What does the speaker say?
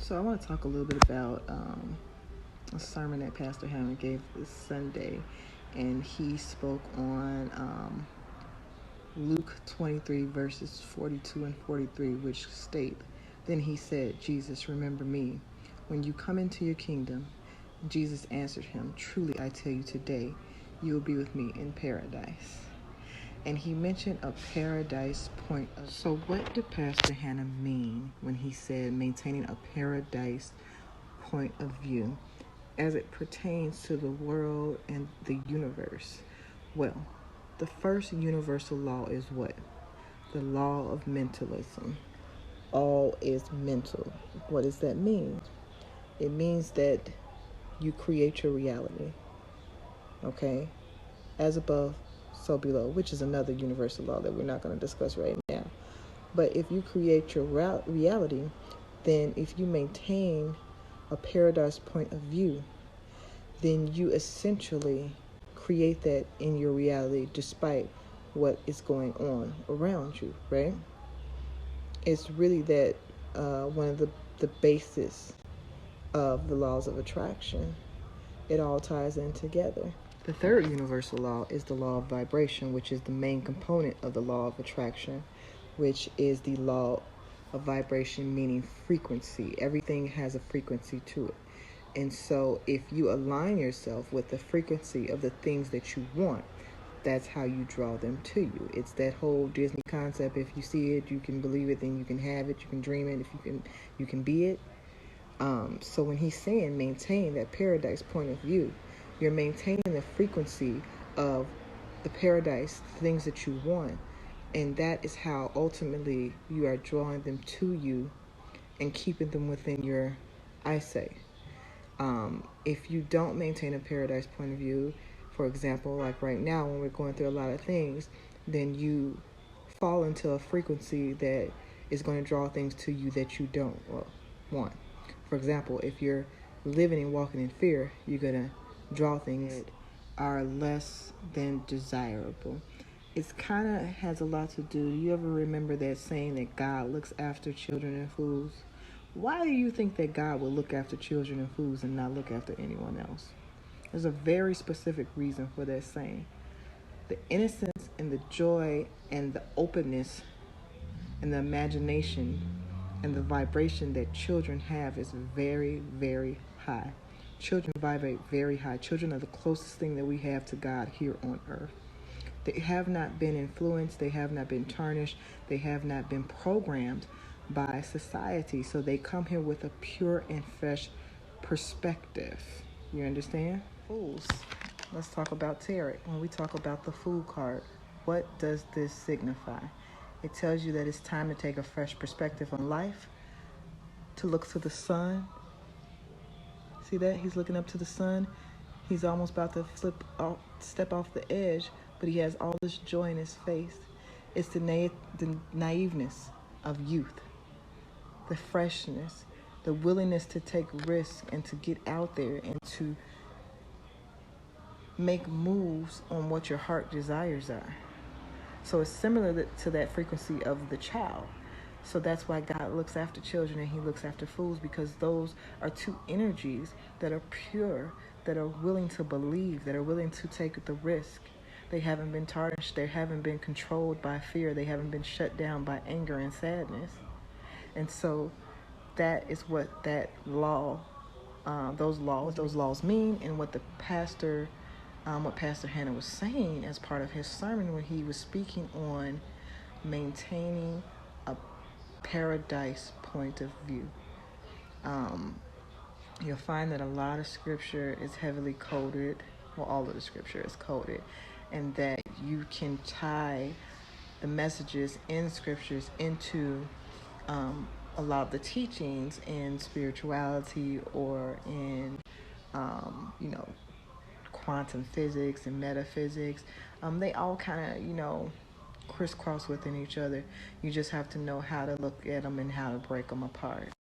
So I want to talk a little bit about a sermon that Pastor Hammond gave this Sunday, and he spoke on Luke 23 verses 42 and 43, which state, "Then he said, 'Jesus, remember me when you come into your kingdom.' Jesus answered him, 'Truly I tell you today, you will be with me in paradise.'" And he mentioned a paradise point of. So what did Pastor Hannah mean when he said maintaining a paradise point of view as it pertains to the world and the universe? Well, the first universal law is what? The law of mentalism. All is mental. What does that mean? It means that you create your reality. Okay? As above, so below, which is another universal law that we're not going to discuss right now. But if you create your reality, then if you maintain a paradise point of view, then you essentially create that in your reality despite what is going on around you, right? It's really that one of the basis of the laws of attraction. It all ties in together. The third universal law is the law of vibration, which is the main component of the law of attraction, which is the law of vibration, meaning frequency. Everything has a frequency to it. And so if you align yourself with the frequency of the things that you want, that's how you draw them to you. It's that whole Disney concept. If you see it, you can believe it, then you can have it, you can dream it, if you can be it. So when he's saying maintain that paradise point of view, you're maintaining the frequency of the paradise, things that you want, and that is how ultimately you are drawing them to you and keeping them within your eyesight. If you don't maintain a paradise point of view, for example, like right now when we're going through a lot of things, then you fall into a frequency that is going to draw things to you that you don't want. For example, if you're living and walking in fear, you're going to draw things that are less than desirable. It's kind of has a lot to do. You ever remember that saying that God looks after children and fools? Why do you think that God will look after children and fools and not look after anyone else? There's a very specific reason for that saying. The innocence and the joy and the openness and the imagination and the vibration that children have is very, very high. Children vibrate very high. Children are the closest thing that we have to God here on earth. They have not been influenced. They have not been tarnished. They have not been programmed by society. So they come here with a pure and fresh perspective. You understand? Fools. Let's talk about tarot. When we talk about the Fool card, what does this signify? It tells you that it's time to take a fresh perspective on life, to look to the sun. See that? He's looking up to the sun. He's almost about to step off the edge, but he has all this joy in his face. It's the naiveness of youth, the freshness, the willingness to take risks and to get out there and to make moves on what your heart desires are. So it's similar to that frequency of the child. So that's why God looks after children and he looks after fools, because those are two energies that are pure, that are willing to believe, that are willing to take the risk. They haven't been tarnished. They haven't been controlled by fear. They haven't been shut down by anger and sadness. And so that is what that law, those laws mean, and what Pastor Hannah was saying as part of his sermon when he was speaking on maintaining a paradise point of view. You'll find that a lot of scripture is heavily coded, well, all of the scripture is coded, and that you can tie the messages in scriptures into a lot of the teachings in spirituality or in, quantum physics and metaphysics. They all kind of, crisscross within each other. You just have to know how to look at them and how to break them apart.